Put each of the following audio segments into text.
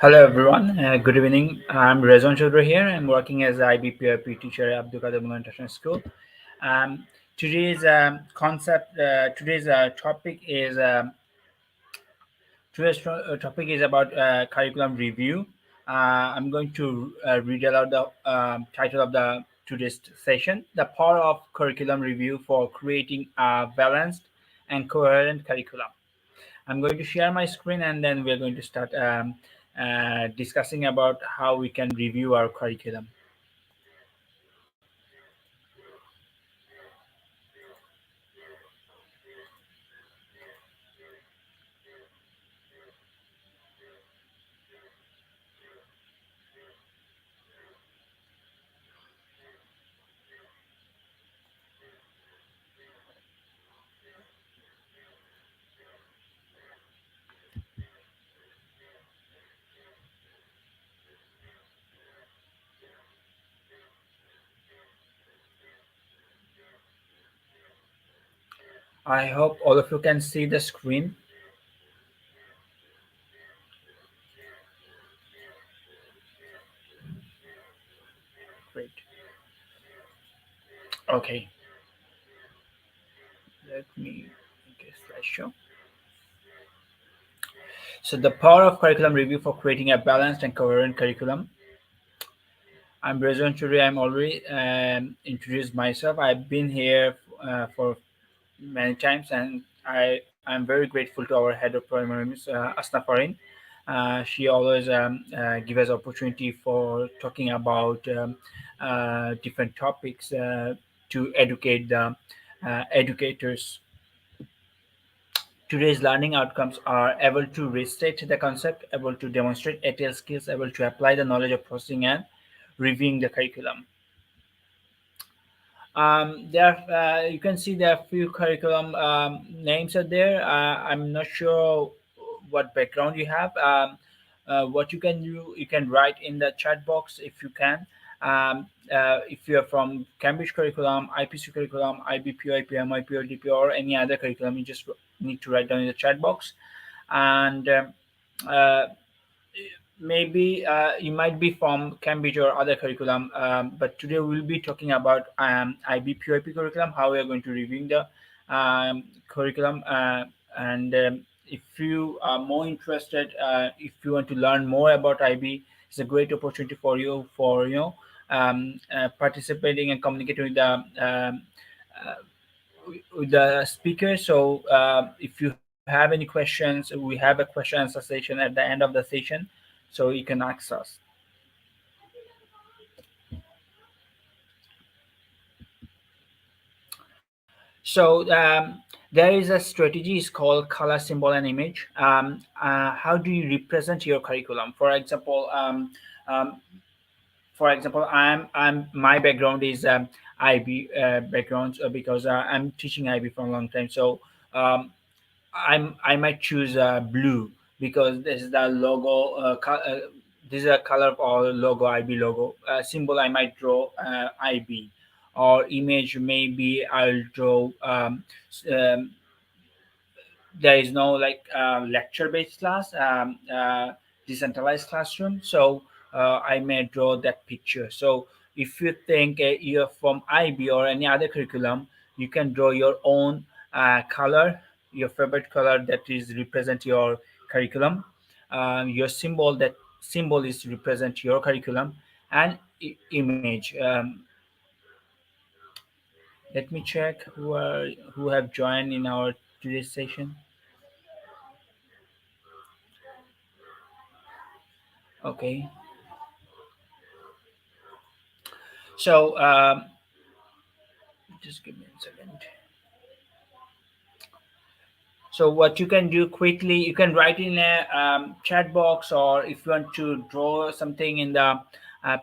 Hello everyone, good evening. I'm Rezuan Chowdhury here. I'm working as IBPRP teacher at Abdul Qadir Mullah International School. Um, today's topic is topic is about curriculum review. I'm going to read aloud the title of the today's session: "The Power of Curriculum Review for Creating a Balanced and Coherent Curriculum." I'm going to share my screen and then we're going to start discussing about how we can review our curriculum. I hope all of you can see the screen. Great. Okay, let me make a slideshow. So the power of curriculum review for creating a balanced and coherent curriculum. I'm Rezuan Chowdhury. I'm already introduced myself. I've been here for many times, and I'm very grateful to our head of primary, Ms. Asna Farin. She always give us opportunity for talking about different topics to educate the educators. Today's learning outcomes are able to restate the concept, able to demonstrate ATL skills, able to apply the knowledge of processing and reviewing the curriculum. You can see there are few curriculum names are there. I'm not sure what background you have. What you can do, you can write in the chat box if you can. If you are from Cambridge curriculum, IPC curriculum, IBP, IPM, IPO, or any other curriculum, you just need to write down in the chat box. And uh, maybe you might be from Cambridge or other curriculum, but today we'll be talking about IBPIP curriculum, how we are going to review the curriculum. And if you are more interested, if you want to learn more about IB, it's a great opportunity for you for participating and communicating uh, with the speaker. So if you have any questions, we have a question answer session at the end of the session, so you can ask us. So there is a strategy is called color, symbol, and image. How do you represent your curriculum? Um, for example, I'm my background is IB background because I'm teaching IB for a long time. So um, I might choose blue because this is the logo. This is a color or logo, IB logo. Symbol I might draw IB, or image maybe I'll draw. There is no like lecture based class, decentralized classroom. So I may draw that picture. So if you think you're from IB or any other curriculum, you can draw your own color, your favorite color that is represent your curriculum. Your symbol, that symbol is represent your curriculum, and image. Let me check who have joined in our today's session. Okay. So just give me a second. So what you can do quickly, you can write in a chat box, or if you want to draw something in the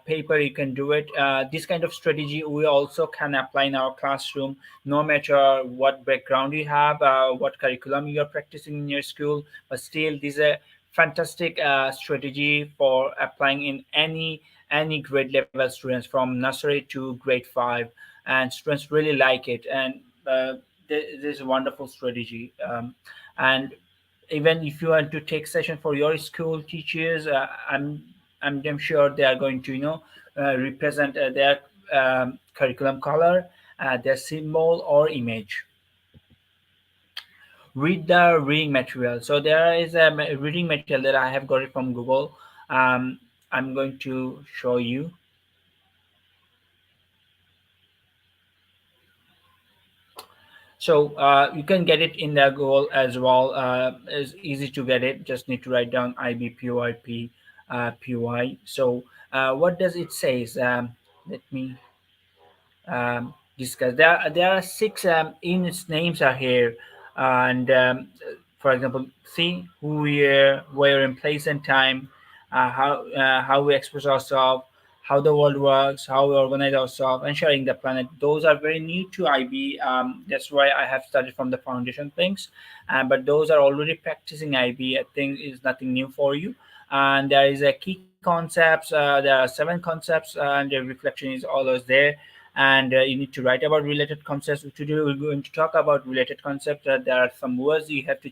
paper, you can do it. This kind of strategy we also can apply in our classroom, no matter what background you have, what curriculum you are practicing in your school. But still, this is a fantastic strategy for applying in any grade level students from nursery to grade 5, and students really like it. And this is a wonderful strategy. And even if you want to take session for your school teachers, I'm damn sure they are going to represent their curriculum color, their symbol or image. Read the reading material. So there is a reading material that I have got it from Google. um, I'm going to show you. So you can get it in the Google as well. It's easy to get it. Just need to write down IBPYP PY. So what does it says? Let me discuss. There are six units names are here, and for example, see who we are, where, in place and time, how we express ourselves, how the world works, how we organize ourselves, and sharing the planet. Those are very new to IB. That's why I have started from the foundation things, but those are already practicing IB. I think is nothing new for you. And there is a key concepts. There are seven concepts, and the reflection is always there, and you need to write about related concepts. Today we're going to talk about related concepts. There are some words you have to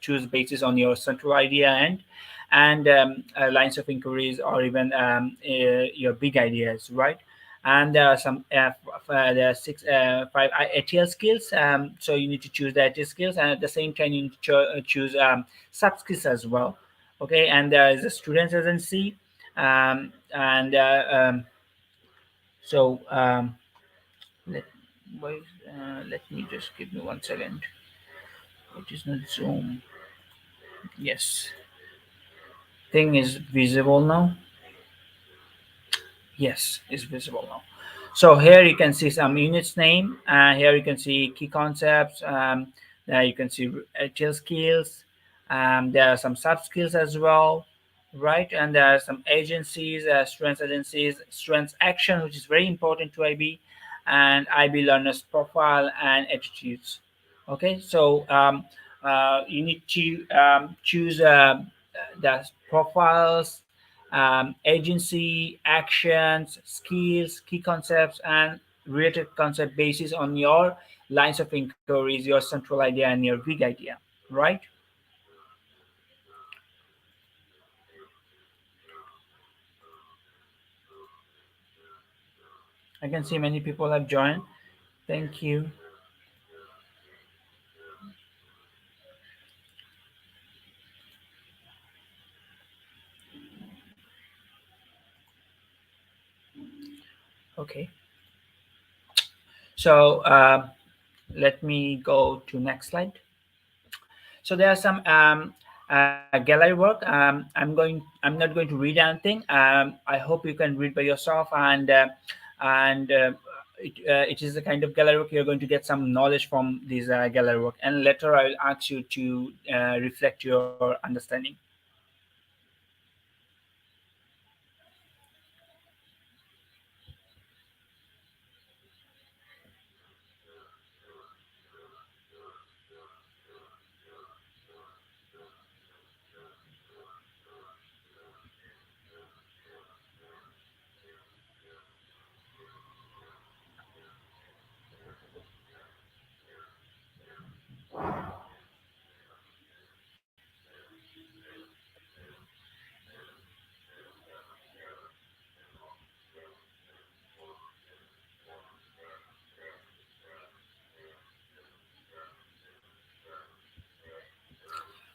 choose basis on your central idea and lines of inquiries, or even your big ideas, right? And there are some there are six five ATL skills. So you need to choose the ATL skills, and at the same time you need to choose sub skills as well. Okay, and there is a students agency, and so let wait, let me just give me 1 second. It is not zoom. Yes, thing is visible now. Yes, it's visible now. So here you can see some units name, and here you can see key concepts. There you can see HL skills. There are some sub skills as well, right? And there are some agencies, strengths, strengths action, which is very important to IB, and IB learners profile and attitudes. Okay, so you need to choose the profiles, agency, actions, skills, key concepts, and related concept basis on your lines of inquiries, your central idea, and your big idea, right? I can see many people have joined. Thank you. Okay, so let me go to next slide. So there are some gallery work. I'm not going to read anything. I hope you can read by yourself, and it is a kind of gallery work. You're going to get some knowledge from this gallery work, and later I'll ask you to reflect your understanding.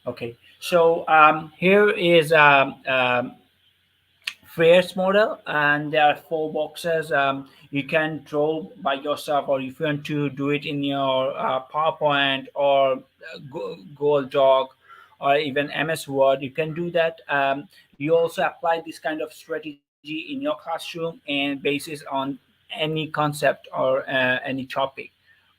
Okay, so here is Freres model, and there are four boxes. You can draw by yourself, or if you want to do it in your PowerPoint or Google Doc or even MS Word, you can do that. You also apply this kind of strategy in your classroom and basis on any concept or any topic,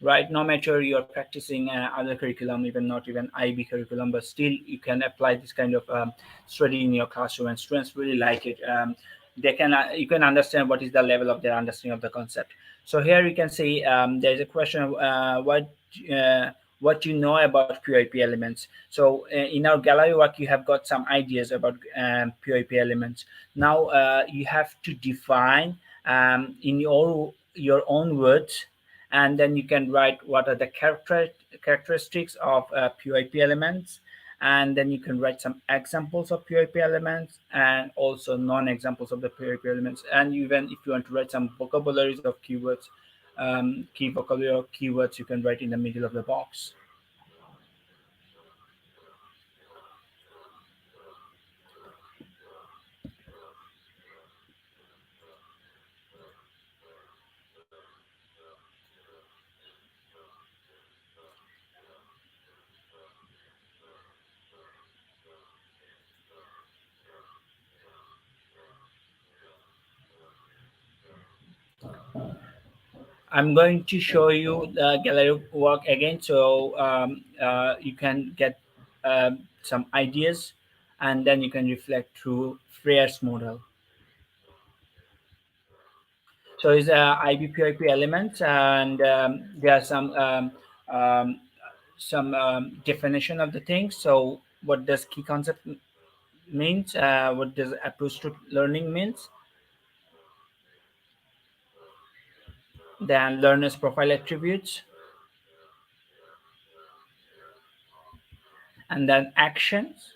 right? No matter you're practicing other curriculum, even not even IB curriculum, but still you can apply this kind of study in your classroom, and students really like it. They can You can understand what is the level of their understanding of the concept. So here you can see there is a question of uh, what you know about PIP elements. So in our gallery work, you have got some ideas about PIP elements. Now you have to define in your own words, and then you can write what are the characteristics of PIP elements, and then you can write some examples of POP elements and also non-examples of the POP elements. And even if you want to write some vocabularies of keywords, key vocabulary of keywords, you can write in the middle of the box. I'm going to show you the gallery work again, so you can get some ideas, and then you can reflect through Freyr's model. So it's IBPIP elements, and there are um, some definition of the things. So what does key concept means? What does approach to learning means? Then learner's profile attributes, and then actions.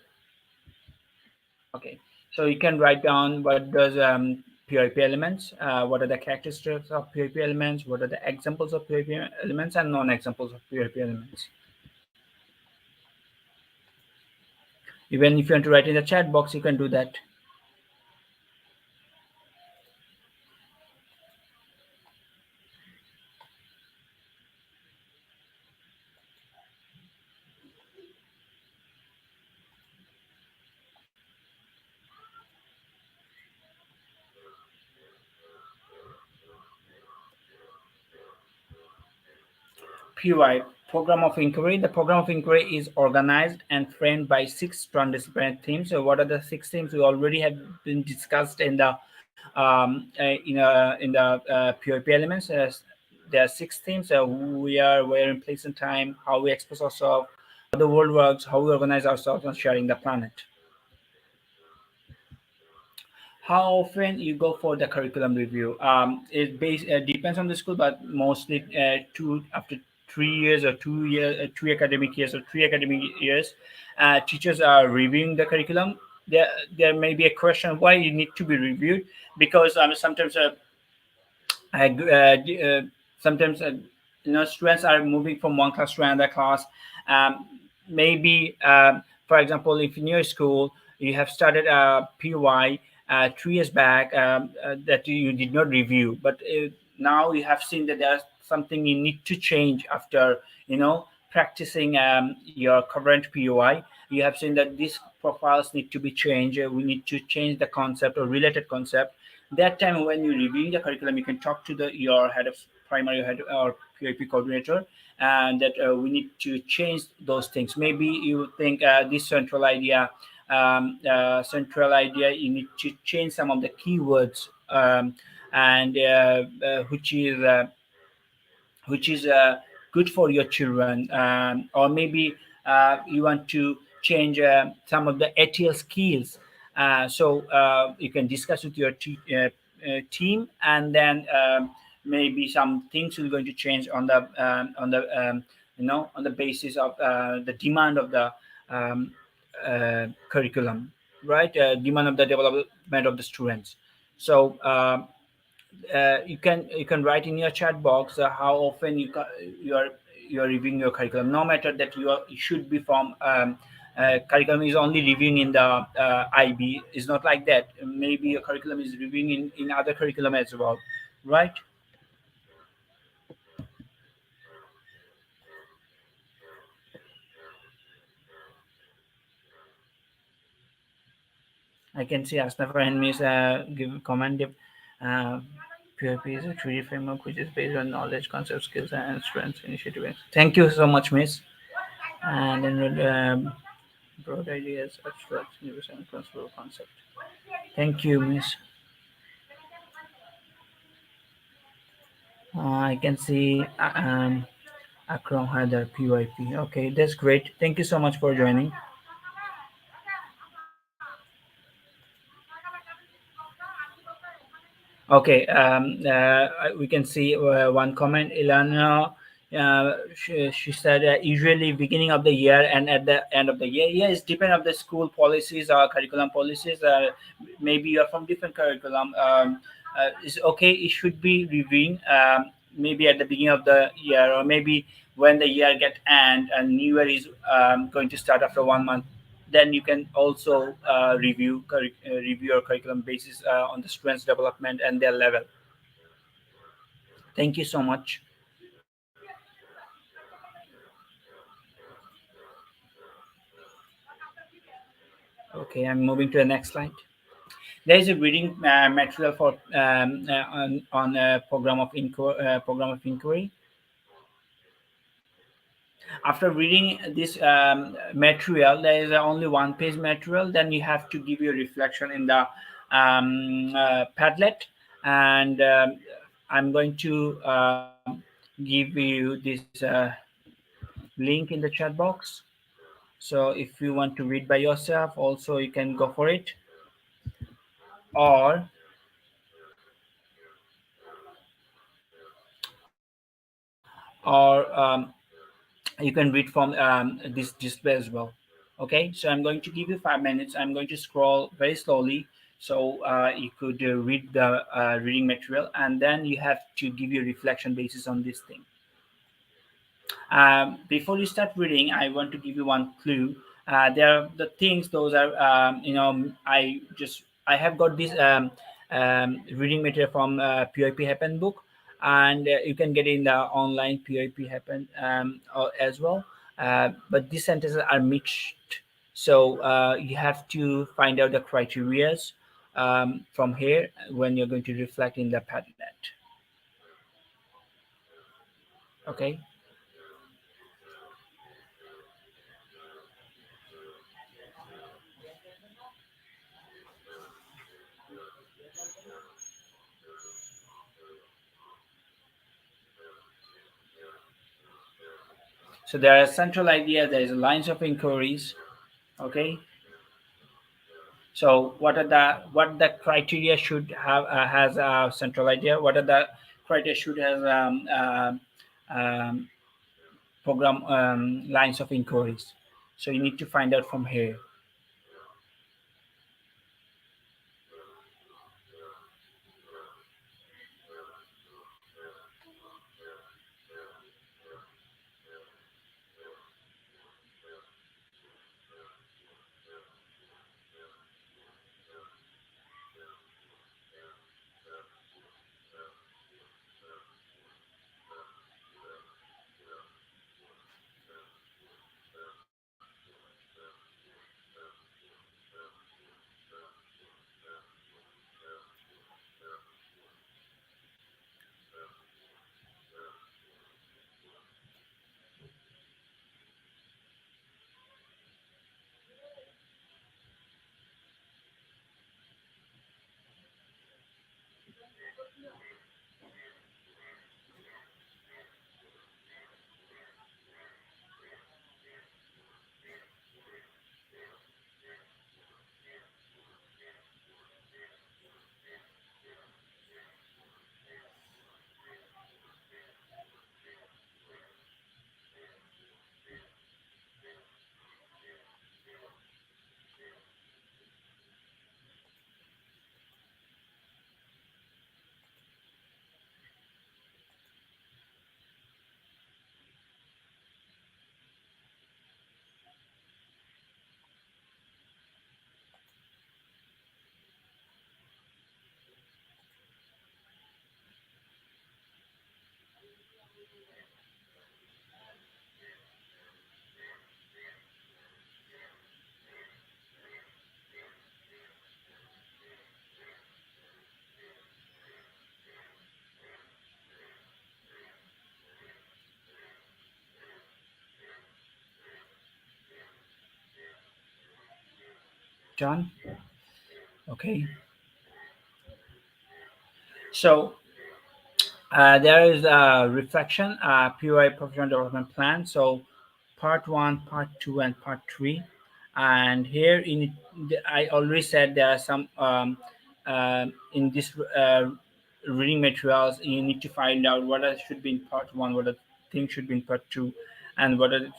Okay, so you can write down what does PIP elements, what are the characteristics of PIP elements, what are the examples of PIP elements, and non-examples of PIP elements. Even if you want to write in the chat box, you can do that. PY, Program of Inquiry. The program of inquiry is organized and framed by six transdisciplinary themes. So, what are the six themes? We already have been discussed in the POP elements. There are six themes: who we are, where, in place and time, how we express ourselves, how the world works, how we organize ourselves, and sharing the planet. How often you go for the curriculum review? It depends on the school, but mostly two after 3 years or 2 years, 2 academic years or 3 academic years, teachers are reviewing the curriculum. There may be a question why you need to be reviewed, because sometimes sometimes students are moving from one class to another class. Maybe for example, if in your school you have started a PY 3 years back, that you did not review, but now you have seen that there's something you need to change after practicing your current POI. You have seen that these profiles need to be changed. We need to change the concept or related concept. That time when you're reviewing the curriculum, you can talk to your head of primary head or PIP coordinator, and that we need to change those things. Maybe you think this central idea, you need to change some of the keywords, and which is good for your children, or maybe you want to change some of the ATL skills. So you can discuss with your team, and then maybe some things are going to change on the basis of the demand of the curriculum, right? Demand of the development of the students. So you can write in your chat box how often you are reviewing your curriculum. No matter that you should be from curriculum is only reviewing in the IB. It's not like that. Maybe your curriculum is reviewing in other curriculum as well, right? I can see Asnafa and Miss give comment if uh, POP is a 3D framework which is based on knowledge, concept, skills, and strengths initiative. Thank you so much, Miss. And then broad ideas, abstract, universal, and transferable concept. Thank you, Miss. I can see Akram Haidar, PYP. Okay, that's great. Thank you so much for joining. Okay, we can see one comment. Ilana She said usually beginning of the year and at the end of the year. Yeah, it's depend of the school policies or curriculum policies. Maybe you're from different curriculum. It's okay. It should be reviewing. Maybe at the beginning of the year, or maybe when the year get end and new year is going to start after 1 month. Then you can also review your curriculum basis on the students' development and their level. Thank you so much. Okay, I'm moving to the next slide. There is a reading material for on a program of inquiry. After reading this material, there is only one page material. Then you have to give your reflection in the Padlet, and I'm going to give you this link in the chat box. So if you want to read by yourself, also you can go for it, or you can read from this display as well. Okay, so I'm going to give you 5 minutes. I'm going to scroll very slowly, so you could read the reading material, and then you have to give your reflection basis on this thing. Before you start reading, I want to give you one clue. There are the things; those are I have got this reading material from PIP Happen book, and you can get it in the online PIP Happen as well. But these sentences are mixed, so you have to find out the criterias from here when you're going to reflect in the Padlet. Okay. So there are central ideas, there is lines of inquiries. Okay. So what the criteria should have has a central idea. What are the criteria should have um, program lines of inquiries. So you need to find out from here. John. Okay. So there is a reflection, POI professional development plan. So part one, part two, and part three. And here I already said there are some in this reading materials. You need to find out what should be in part one, what are things should be in part two, and what are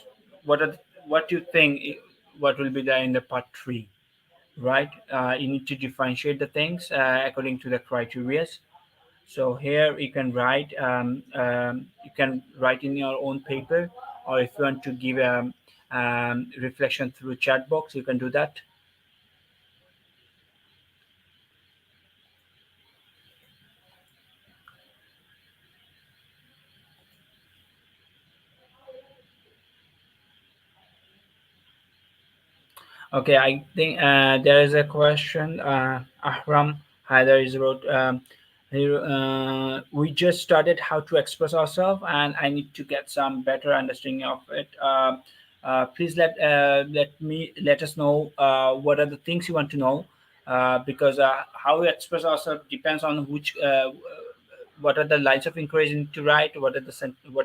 what you think what will be there in the part three, right? You need to differentiate the things according to the criteria. So here you can write in your own paper, or if you want to give reflection through chat box, you can do that. Okay, I think there is a question. Ahram Haider is wrote. We just started how to express ourselves, and I need to get some better understanding of it. Please let us know what are the things you want to know, because how we express ourselves depends on which what are the lines of inquiry you need to write, what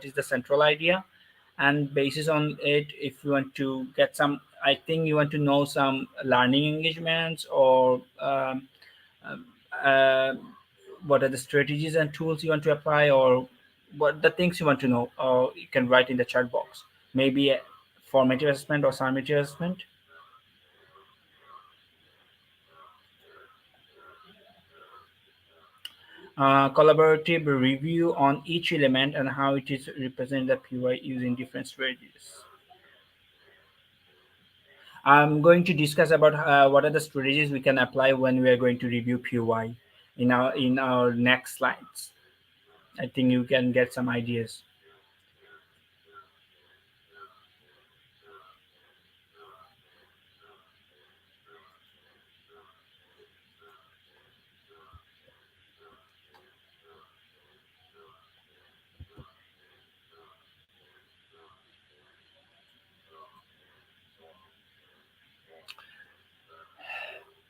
is the central idea, and basis on it, if you want to get some, I think you want to know some learning engagements, or um, uh, what are the strategies and tools you want to apply, or what the things you want to know, or you can write in the chat box, maybe a formative assessment or summative assessment. Collaborative review on each element and how it is represented the PY using different strategies. I'm going to discuss about what are the strategies we can apply when we are going to review PY in our next slides. I think you can get some ideas.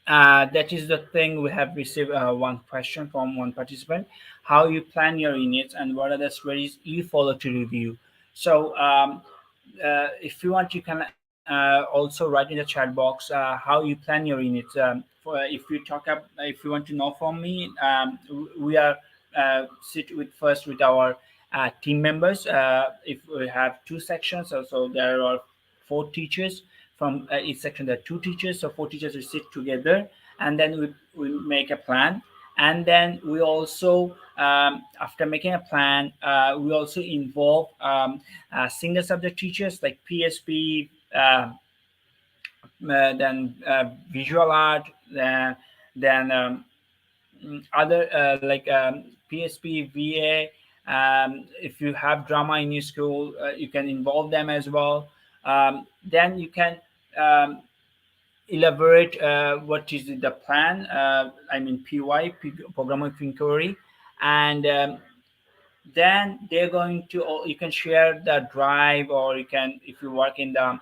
That is the thing. We have received one question from one participant: how you plan your units and what are the strategies you follow to review. So if you want, you can also write in the chat box how you plan your units. If you want to know from me, we are sit with first with our team members. If we have two sections, so there are four teachers from each section. There are two teachers, so four teachers will sit together, and then we make a plan. And then we also, after making a plan, we also involve single subject teachers like PSP, then visual art, then other like PSP, VA. If you have drama in your school, you can involve them as well. Then you can um, elaborate what is the plan. I mean program of inquiry, and then they're going to, or you can share the drive, or you can, if you work in the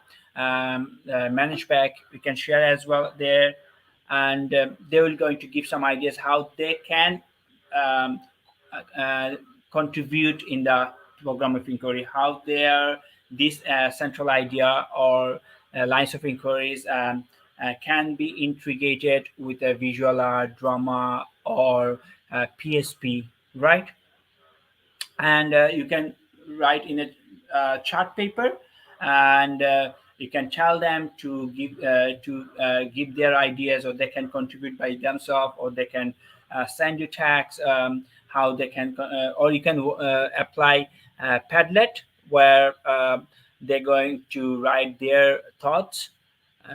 manage pack, you can share as well there. And they will going to give some ideas how they can um, uh, contribute in the program of inquiry, how their this central idea or lines of inquiries can be integrated with a visual art, drama, or PSP, right? And you can write in a chart paper, and you can tell them to give their ideas, or they can contribute by themselves, or they can send you tags, how they can or you can apply Padlet, where they're going to write their thoughts,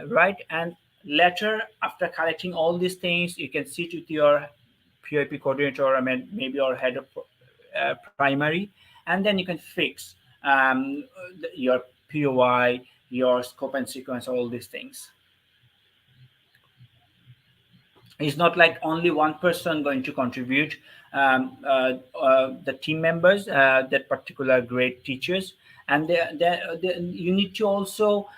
right? And later, after collecting all these things, you can sit with your POP coordinator, or I mean maybe your head of primary, and then you can fix your POI, your scope and sequence, all these things. It's not like only one person going to contribute. The team members, that particular grade teachers, and you need to also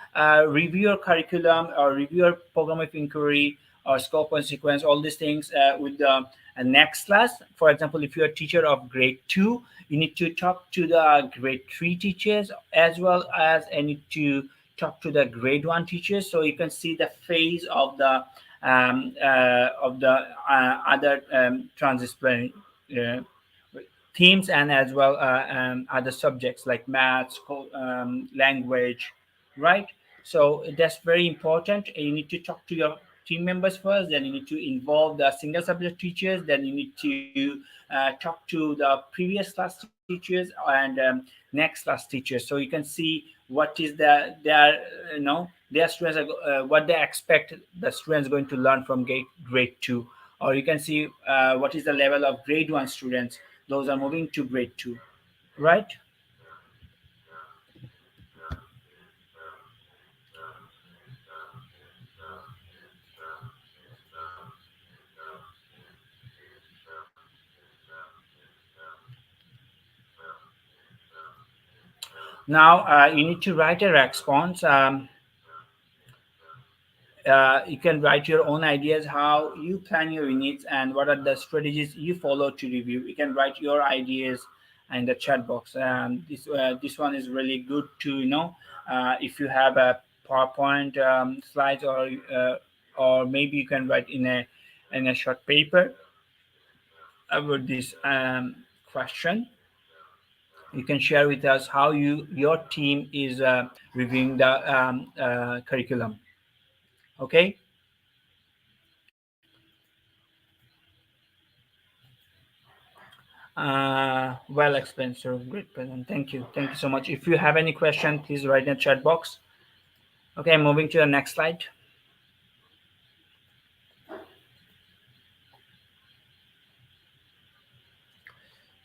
review your curriculum, or review your program of inquiry, or scope and sequence, all these things with the next class. For example, if you're a teacher of grade 2, you need to talk to the grade 3 teachers, as well as I need to talk to the grade 1 teachers, so you can see the phase of the other transdisciplinary. Uh, themes, and as well other subjects like maths, language, right? So that's very important. You need to talk to your team members first, then you need to involve the single subject teachers, then you need to talk to the previous class teachers and next class teachers, so you can see what is their students are, what they expect the students going to learn from grade 2, or you can see what is the level of grade 1 students, those are moving to grade 2, right? Now you need to write a response. You can write your own ideas, how you plan your units, and what are the strategies you follow to review. You can write your ideas in the chat box. This one is really good to if you have a PowerPoint slides, or maybe you can write in a short paper about this question. You can share with us how your team is reviewing the curriculum. Okay. Well explained, sir. Great present. Thank you so much. If you have any question, please write in the chat box. Okay, moving to the next slide.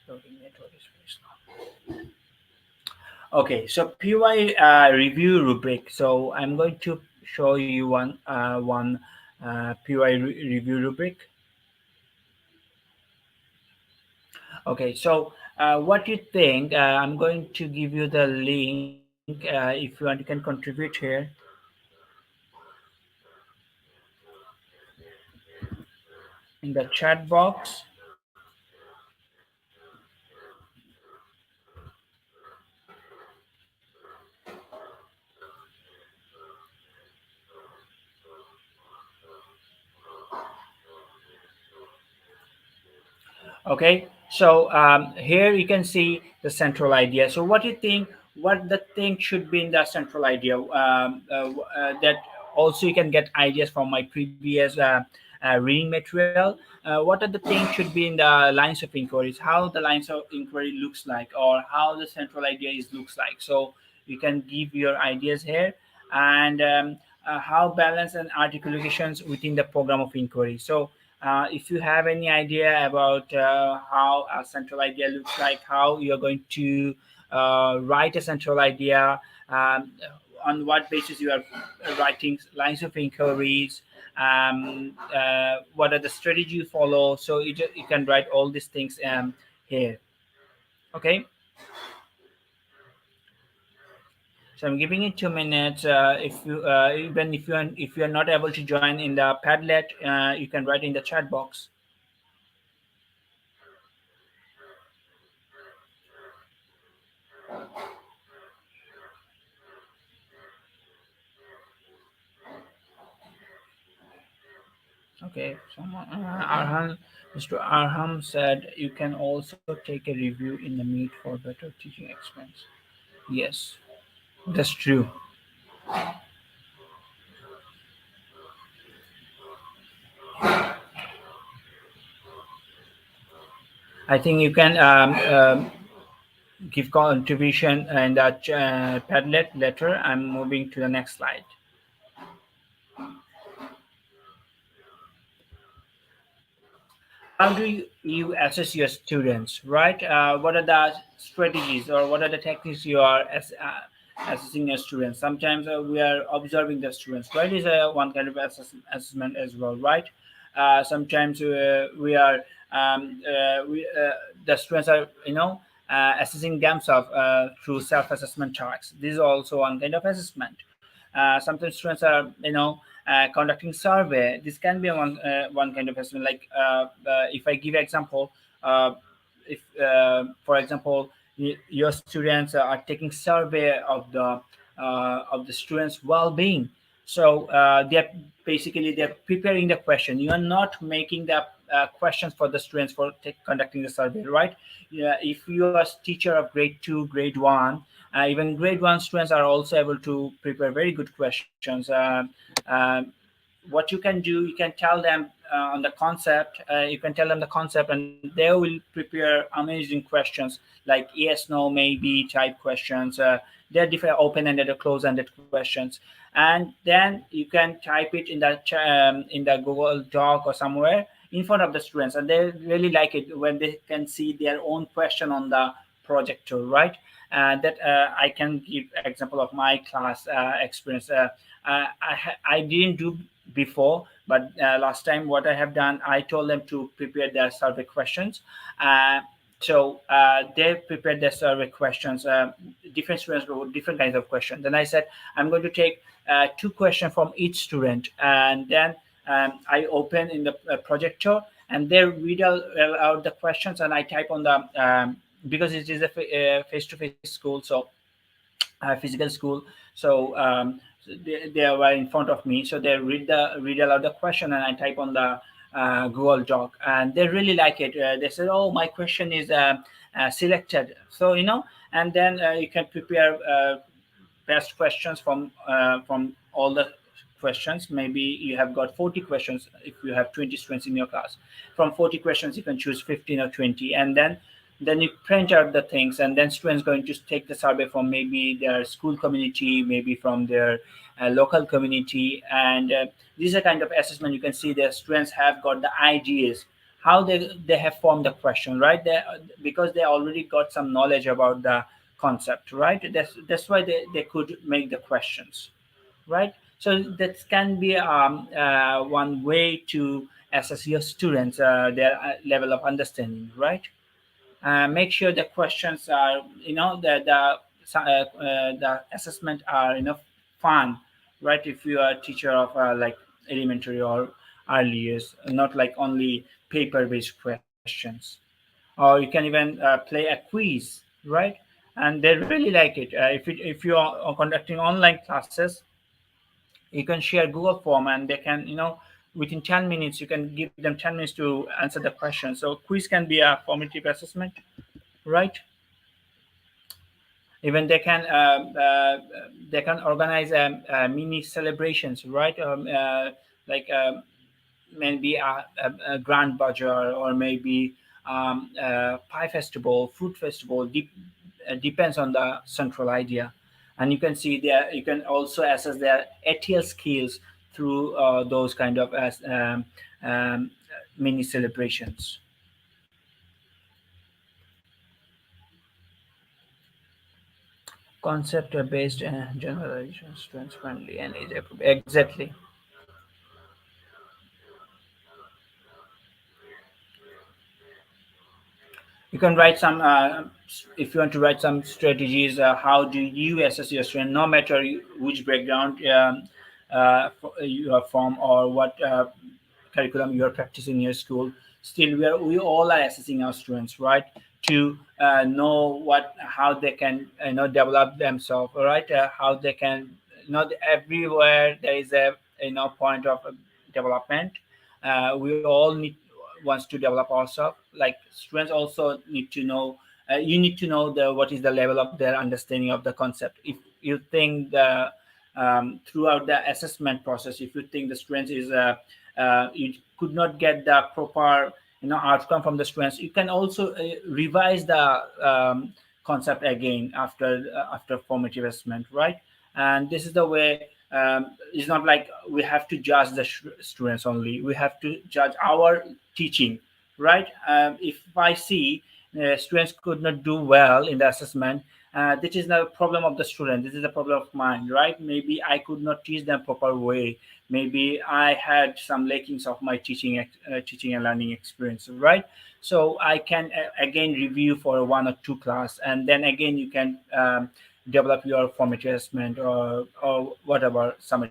Loading network is very slow. Okay, so PY review rubric. So I'm going to show you one PY review rubric. Okay, so what you think? I'm going to give you the link. If you want, you can contribute here in the chat box. Okay, so here you can see the central idea. So what do you think, what the thing should be in the central idea, that also you can get ideas from my previous reading material. What are the things should be in the lines of inquiries, how the lines of inquiry looks like, or how the central idea is looks like. So you can give your ideas here, and how balance and articulations within the program of inquiry. So if you have any idea about how a central idea looks like, how you're going to write a central idea, on what basis you are writing lines of inquiries, what are the strategy you follow. So you can write all these things here. Okay. So I'm giving it 2 minutes. If you even if you are not able to join in the Padlet, you can write in the chat box. Okay, someone, Mr. Arham said you can also take a review in the Meet for better teaching experience. Yes, that's true. I think you can give contribution in that Padlet letter. I'm moving to the next slide. How do you assess your students, right? What are the strategies, or what are the techniques you are assessing your students? Sometimes we are observing the students, right? Is one kind of assessment as well, right? Sometimes we are the students are assessing themselves through self-assessment tasks. This is also one kind of assessment. Sometimes students are conducting survey. This can be one kind of assessment. Like if I give example, if for example your students are taking survey of the students well-being. So they're preparing the question. You are not making the questions for the students for conducting the survey, right? Yeah, if you are teacher of grade 2, grade 1, even grade 1 students are also able to prepare very good questions. Um, what you can do, you can tell them on the concept, you can tell them the concept, and they will prepare amazing questions like yes, no, maybe type questions. They're different, open-ended or close-ended questions, and then you can type it in the Google Doc or somewhere in front of the students, and they really like it when they can see their own question on the projector, right? That I can give example of my class experience. I didn't do before, but last time what I have done, I told them to prepare their survey questions. Uh, they prepared their survey questions. Different students wrote different kinds of questions. Then I said, I'm going to take two questions from each student, and then I open in the projector, and they read out the questions, and I type on the because it is a face-to-face school, so physical school. So they were in front of me, so they read aloud the question, and I type on the Google Doc, and they really like it. They said, "Oh, my question is selected." So and then you can prepare best questions from all the questions. Maybe you have got 40 questions. If you have 20 students in your class, from 40 questions you can choose 15 or 20, and then you print out the things, and then students going to take the survey from maybe their school community, maybe from their local community. And these are kind of assessment. You can see the students have got the ideas how they have formed the question, right? Because they already got some knowledge about the concept, right? That's why they could make the questions, right? So that can be one way to assess your students, their level of understanding, right? Make sure the questions are, the assessment are fun, right? If you are a teacher of like elementary or early years, not like only paper based questions. Or you can even play a quiz, right? And they really like it. If you are conducting online classes, you can share Google form, and they can, within 10 minutes, you can give them 10 minutes to answer the question. So quiz can be a formative assessment, right? Even they can organize mini celebrations, right? Like maybe a grand bazaar, or maybe pie festival, food festival. Depends on the central idea. And you can see there, you can also assess their ATL skills through those kind of um, mini celebrations. Concept based generalization, students friendly and age appropriate. Exactly. You can write some if you want to write some strategies. How do you assess your student, no matter which background you are from, or what curriculum you are practicing in your school. Still, we all are assessing our students, right? To know what how they can develop themselves, all right? How they can, not everywhere there is a point of development. We all need wants to develop ourselves. Like students also need to know. You need to know the what is the level of their understanding of the concept. If you think the throughout the assessment process, if you think the students is you could not get the proper outcome from the students, you can also revise the concept again after formative assessment, right? And this is the way. It's not like we have to judge the students only. We have to judge our teaching, right? If I see students could not do well in the assessment, this is not a problem of the student. This is a problem of mine, right? Maybe I could not teach them proper way. Maybe I had some lackings of my teaching and learning experience, right? So I can again review for one or two class, and then again you can develop your formative assessment, or whatever summative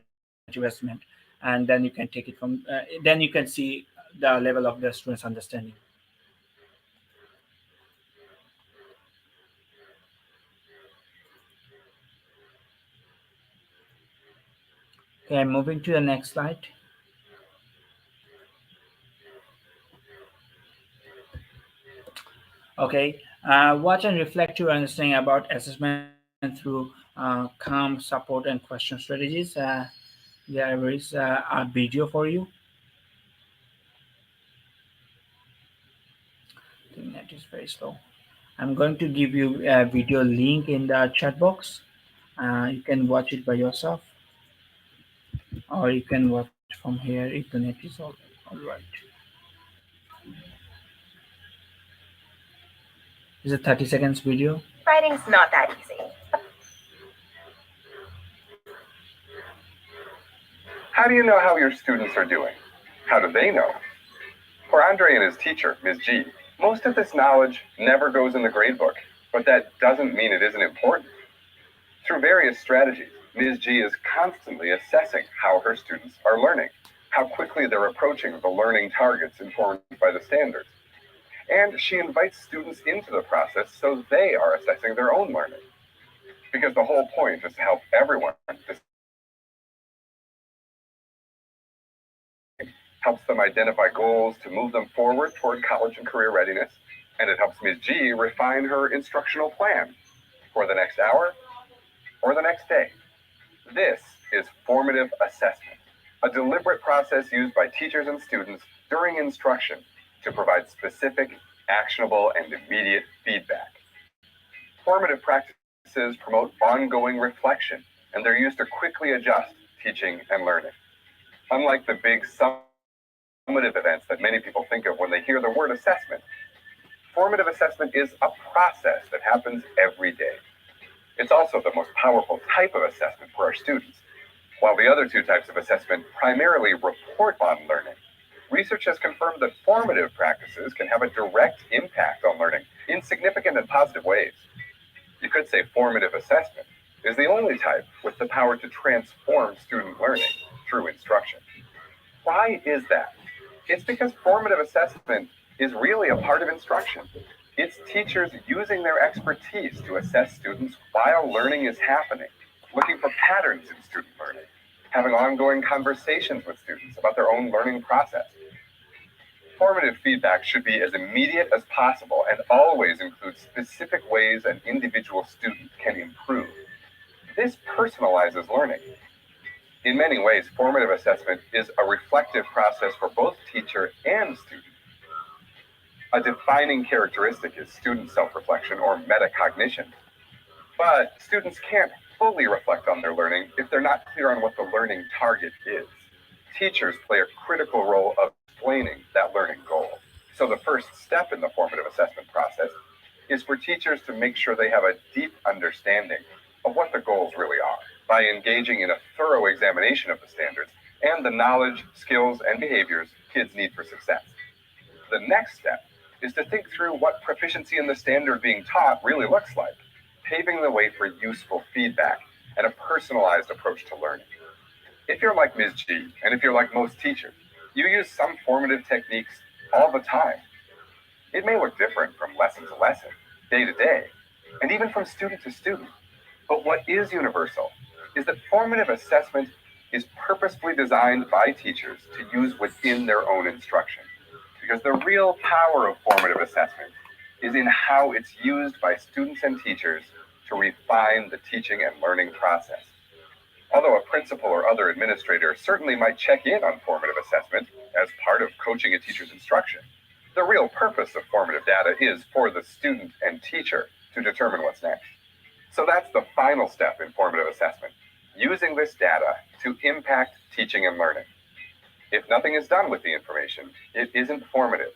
assessment, and then you can take it from. Then you can see the level of the students' understanding. Okay, moving to the next slide. Okay. Watch and reflect your understanding about assessment through calm support and question strategies. There is a video for you. The net is very slow. I'm going to give you a video link in the chat box. You can watch it by yourself, or you can watch from here if the net is all right. It's a 30 seconds video. Writing's not that easy. How do you know how your students are doing? How do they know? For Andre and his teacher, Ms. G, most of this knowledge never goes in the gradebook, but that doesn't mean it isn't important. Through various strategies, Ms. G is constantly assessing how her students are learning, how quickly they're approaching the learning targets informed by the standards. And she invites students into the process so they are assessing their own learning. Because the whole point is to help everyone decide what their students helps them identify goals to move them forward toward college and career readiness, and it helps Ms. G refine her instructional plan for the next hour or the next day. This is formative assessment, a deliberate process used by teachers and students during instruction to provide specific, actionable, and immediate feedback. Formative practices promote ongoing reflection, and they're used to quickly adjust teaching and learning. Unlike the big summative events that many people think of when they hear the word assessment, formative assessment is a process that happens every day. It's also the most powerful type of assessment for our students. While the other two types of assessment primarily report on learning, research has confirmed that formative practices can have a direct impact on learning in significant and positive ways. You could say formative assessment is the only type with the power to transform student learning through instruction. Why is that? It's because formative assessment is really a part of instruction. It's teachers using their expertise to assess students while learning is happening, looking for patterns in student learning, having ongoing conversations with students about their own learning process. Formative feedback should be as immediate as possible and always include specific ways an individual student can improve. This personalizes learning. In many ways, formative assessment is a reflective process for both teacher and student. A defining characteristic is student self-reflection or metacognition. But students can't fully reflect on their learning if they're not clear on what the learning target is. Teachers play a critical role of explaining that learning goal. So the first step in the formative assessment process is for teachers to make sure they have a deep understanding of what the goals really are by engaging in a thorough examination of the standards and the knowledge, skills, and behaviors kids need for success. The next step is to think through what proficiency in the standard being taught really looks like, paving the way for useful feedback and a personalized approach to learning. If you're like Ms. G, and if you're like most teachers, you use some formative techniques all the time. It may look different from lesson to lesson, day to day, and even from student to student. But what is universal is that formative assessment is purposefully designed by teachers to use within their own instruction. Because the real power of formative assessment is in how it's used by students and teachers to refine the teaching and learning process. Although a principal or other administrator certainly might check in on formative assessment as part of coaching a teacher's instruction, the real purpose of formative data is for the student and teacher to determine what's next. So that's the final step in formative assessment, using this data to impact teaching and learning. If nothing is done with the information, it isn't formative.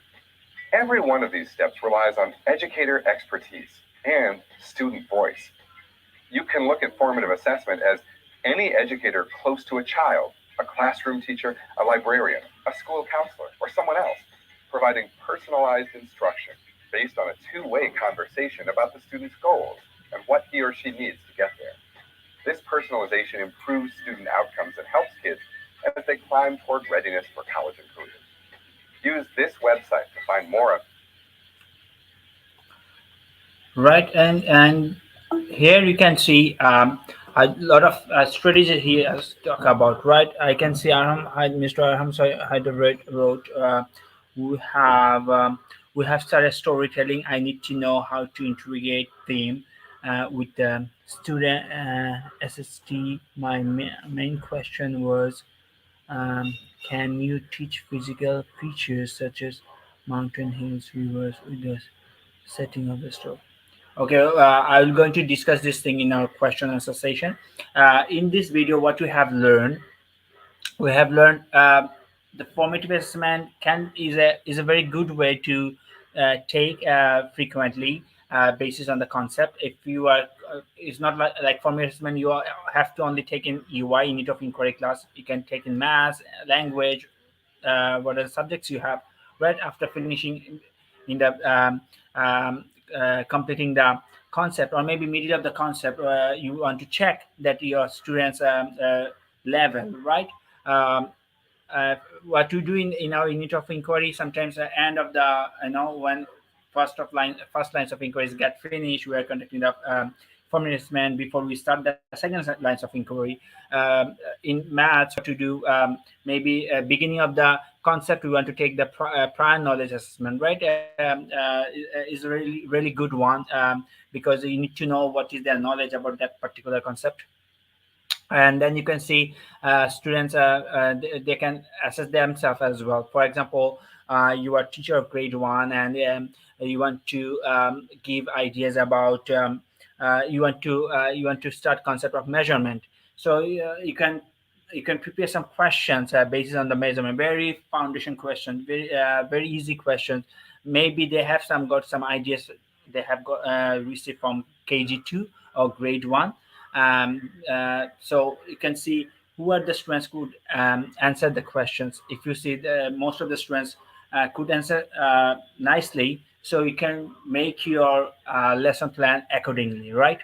Every one of these steps relies on educator expertise and student voice. You can look at formative assessment as any educator close to a child, a classroom teacher, a librarian, a school counselor, or someone else, providing personalized instruction based on a two-way conversation about the student's goals and what he or she needs to get there. This personalization improves student outcomes and helps kids as they climb toward readiness for college and careers. Use this website to find more of. Right, and here you can see a lot of strategies he has talked about. Right, I can see Mr. Arham Hyderabad wrote. We have we have started storytelling. I need to know how to interrogate them with the student SST. My main question was, um, can you teach physical features such as mountain, hills, rivers with the setting of the story? Okay, I'm going to discuss this thing in our question and answer session. In this video, what we have learned the formative assessment can is a very good way to take frequently basis on the concept. If you are it's not like formative assessment, have to only take in UI, unit of inquiry class. You can take in math, language, what are the subjects you have right after finishing in the completing the concept, or maybe middle of the concept. You want to check that your students level, right? um, uh, what we do in our unit of inquiry, sometimes at the end of the, when first lines of inquiries get finished, we are conducting the formal assessment before we start the second lines of inquiry. In maths, what to do, maybe beginning of the concept, we want to take the prior knowledge assessment, right? Is a really really good one, because you need to know what is their knowledge about that particular concept. And then you can see students, they can assess themselves as well. For example, you are teacher of grade one, and you want to give ideas about, you want to start concept of measurement. So you can prepare some questions based on the measurement, very foundation questions, very easy questions. Maybe they have got some ideas they have got received from KG2 or grade one. So you can see who are the students could answer the questions. If you see most of the students could answer nicely, so you can make your lesson plan accordingly, right?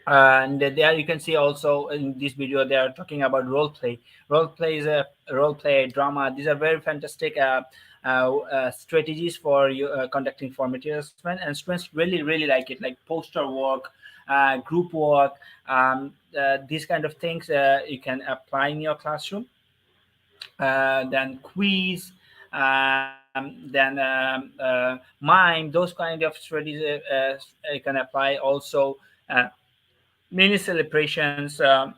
And there you can see also in this video they are talking about role play. Role play is a role play drama. These are very fantastic strategies for you conducting formative assessment, and students really like it, like poster work, group work, these kind of things you can apply in your classroom. Then quiz, then mime, those kind of strategies you can apply also. uh, Many celebrations. I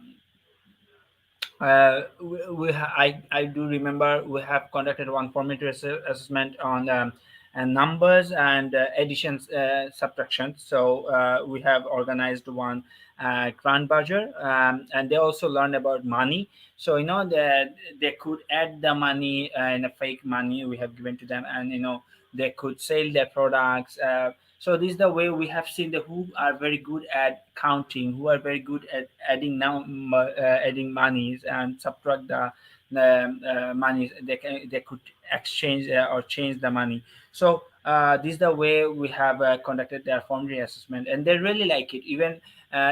do remember we have conducted one formative assessment on numbers and additions, subtractions. So we have organized one grand budget, and they also learned about money. So that they could add the money in a fake money we have given to them, and they could sell their products. So this is the way we have seen the who are very good at counting, who are very good at adding monies and subtract the monies. They could exchange or change the money. So this is the way we have conducted their formative assessment, and they really like it. Even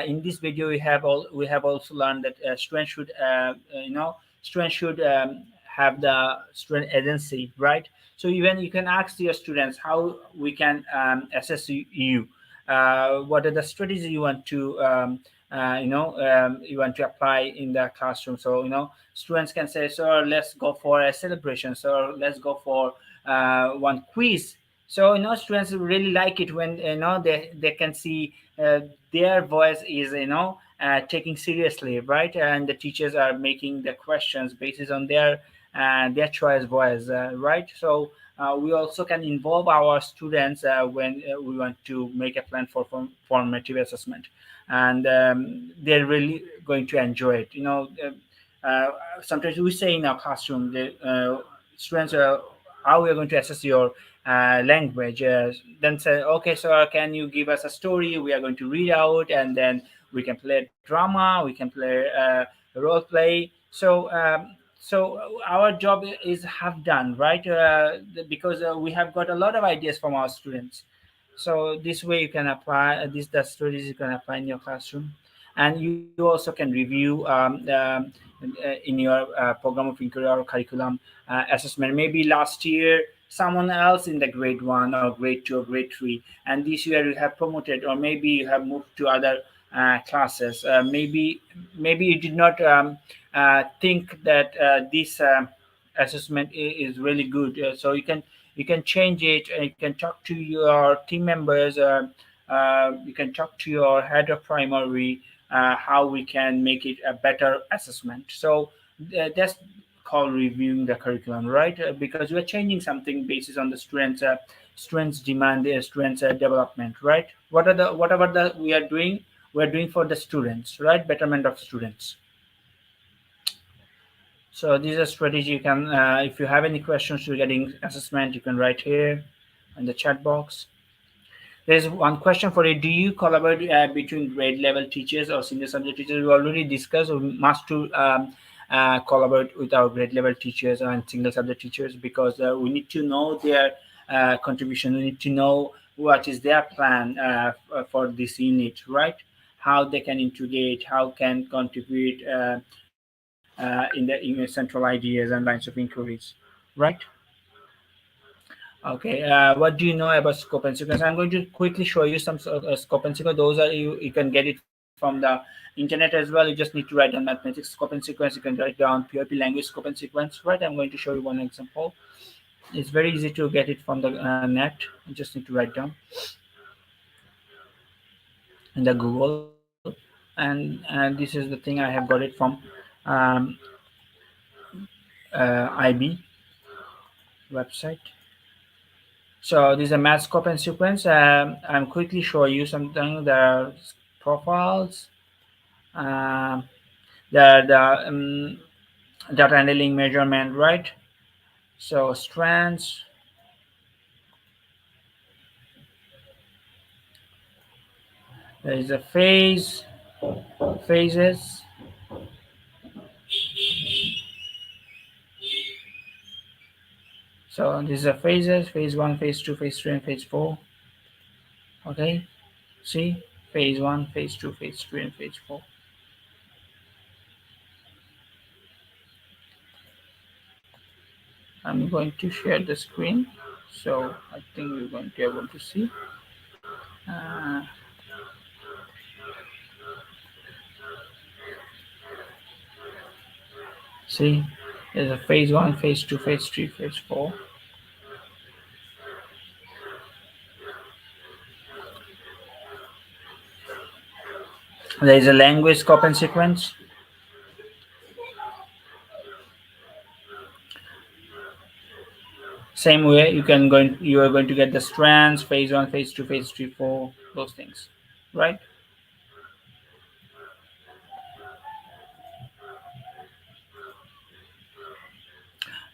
in this video, we have also learned that students should have the student agency, right? So even you can ask your students how we can assess you. What are the strategies you want to you want to apply in the classroom? So students can say, so let's go for a celebration, so let's go for one quiz. So students really like it when they can see their voice is taking seriously, right? And the teachers are making the questions based on their choice voice, right? So we also can involve our students when we want to make a plan for formative assessment, and they're really going to enjoy it. Sometimes we say in our classroom, the students, how we are going to assess your language. Then say, okay, so can you give us a story? We are going to read out, and then we can play drama, we can play role play. So our job is half done, right? Because we have got a lot of ideas from our students. So this way you can apply these the strategies you can apply in your classroom, and you also can review in your program of inquiry or curriculum assessment. Maybe last year someone else in the grade one or grade two or grade three, and this year you have promoted, or maybe you have moved to other classes. Maybe you did not think that this. assessment is really good. So you can change it, and you can talk to your team members. You can talk to your head of primary, how we can make it a better assessment. So that's called reviewing the curriculum, right? Because we're changing something based on the students demand, students development, right? Whatever the we are doing for the students, right? Betterment of students. So this is a strategy. You can, if you have any questions regarding assessment, you can write here in the chat box. There's one question for you. Do you collaborate between grade level teachers or senior subject teachers? We already discussed. We must to collaborate with our grade level teachers and single subject teachers, because we need to know their contribution. We need to know what is their plan for this unit, right? How they can integrate, how can contribute in central ideas and lines of inquiries, right? Okay, what do you know about scope and sequence? I'm going to quickly show you some scope and sequence. Those are you can get it from the internet as well. You just need to write down mathematics scope and sequence. You can write down POP language scope and sequence, right? I'm going to show you one example. It's very easy to get it from the net. You just need to write down in the Google, and this is the thing I have got it from um, IB website. So this is a math scope and sequence. I'm quickly show you something. There are profiles, um, the data handling measurement, right? So strands, there is a phases. So this is a phases, phase one, phase two, phase three, and phase four. Okay, see, phase one, phase two, phase three, and phase four. I'm going to share the screen, so I think you're going to be able to see. Uh, See, there's a phase one, phase two, phase three, phase four. There is a language scope and sequence. Same way, you are going to get the strands, phase one, phase two, phase three, four, those things, right?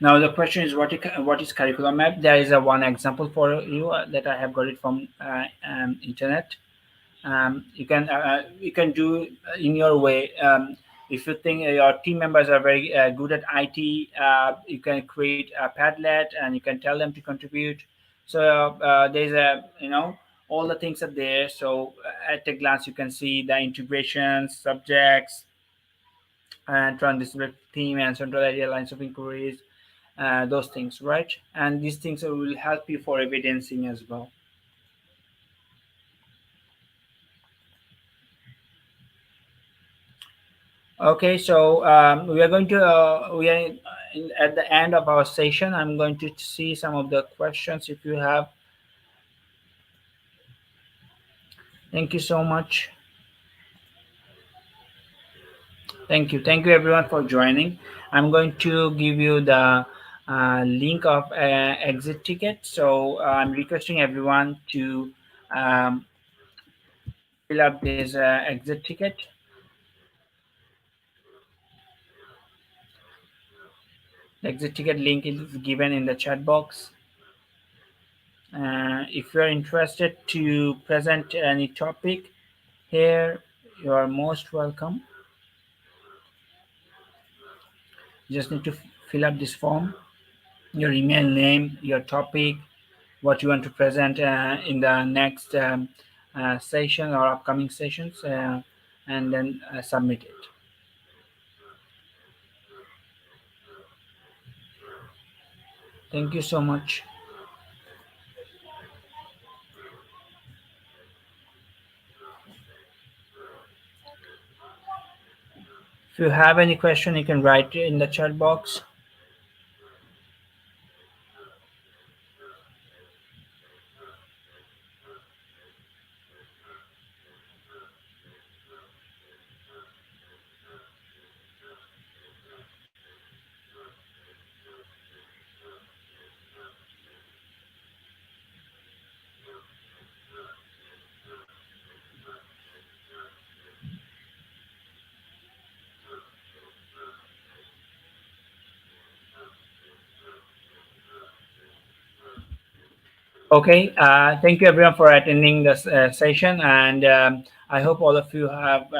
Now the question is what is curriculum map? There is a one example for you that I have got it from internet. You can do in your way. If you think your team members are very good at IT, you can create a Padlet and you can tell them to contribute. So there's all the things are there. So at a glance you can see the integrations, subjects, and transdisciplinary theme and central area lines of inquiries, those things, right? And these things will help you for evidencing as well. Okay, so we are at the end of our session. I'm going to see some of the questions if you have. Thank you so much. Thank you everyone for joining. I'm going to give you the link of exit ticket. So I'm requesting everyone to um, fill up this exit ticket. The exit ticket link is given in the chat box. If you're interested to present any topic here, you are most welcome. You just need to fill up this form, your email name, your topic, what you want to present in the next session or upcoming sessions, and then submit it. Thank you so much. If you have any question, you can write in the chat box. Okay, thank you everyone for attending this session, and I hope all of you have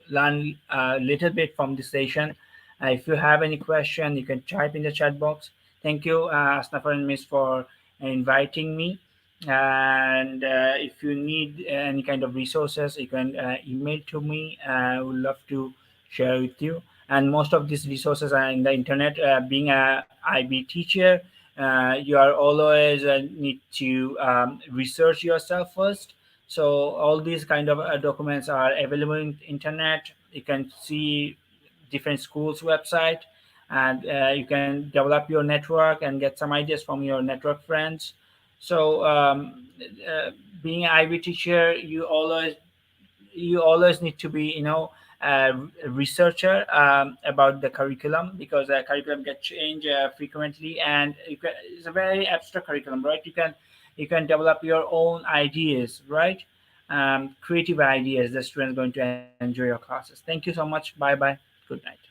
learned a little bit from this session. If you have any question, you can type in the chat box. Thank you, Asnafar and Miss, for inviting me. And if you need any kind of resources, you can email to me. I would love to share with you. And most of these resources are in the internet. Being a IB teacher, you are always need to research yourself first. So all these kind of documents are available in internet. You can see different schools website, and you can develop your network and get some ideas from your network friends. So uh, being an IB teacher, you always need to be, a researcher about the curriculum, because the curriculum get changed frequently, and it's a very abstract curriculum, right? You can develop your own ideas, right? Creative ideas. The students going to enjoy your classes. Thank you so much. Bye bye. Good night.